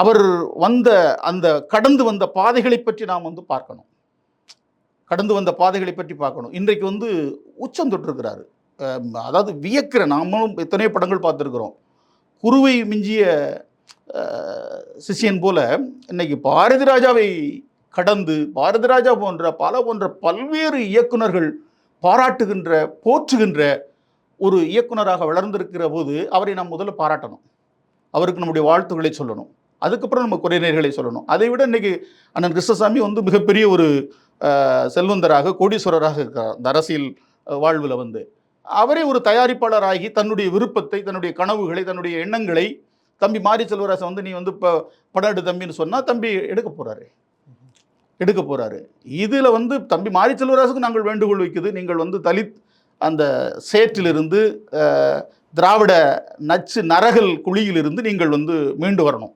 அவர் வந்த அந்த கடந்து வந்த பாதைகளை பற்றி நாம் வந்து பார்க்கணும். கடந்து வந்த பாதைகளை பற்றி பார்க்கணும். இன்றைக்கு வந்து உச்சம் தொட்டிருக்கிறாரு. அதாவது வியக்கிற நாமளும் எத்தனையோ படங்கள் பார்த்துருக்கிறோம். குருவை மிஞ்சிய சிஷியன் போல இன்னைக்கு பாரதி ராஜாவை கடந்து பாரதி ராஜா போன்ற பல்வேறு இயக்குனர்கள் பாராட்டுகின்ற போற்றுகின்ற ஒரு இயக்குனராக வளர்ந்திருக்கிற போது அவரை நாம் முதல்ல பாராட்டணும். அவருக்கு நம்முடைய வாழ்த்துக்களை சொல்லணும். அதுக்கப்புறம் நம்ம குறைநேர்களை சொல்லணும். அதை விட இன்னைக்கு அண்ணன் கிருஷ்ணசாமி வந்து மிகப்பெரிய ஒரு செல்வந்தராக கோடீஸ்வரராக இருக்கிறார். இந்த அரசியல் வாழ்வில் வந்து அவரே ஒரு தயாரிப்பாளராகி தன்னுடைய விருப்பத்தை, தன்னுடைய கனவுகளை, தன்னுடைய எண்ணங்களை தம்பி மாரி செல்வராசன் வந்து நீ வந்து இப்போ படம் எடு தம்பின்னு சொன்னால் தம்பி எடுக்க போகிறாரு. இதில் வந்து தம்பி மாரி செல்வராசுக்கு நாங்கள் வேண்டுகோள் வைக்குது, நீங்கள் வந்து தலித் அந்த சேற்றிலிருந்து திராவிட நச்சு நரகல் குழியிலிருந்து நீங்கள் வந்து மீண்டு வரணும்.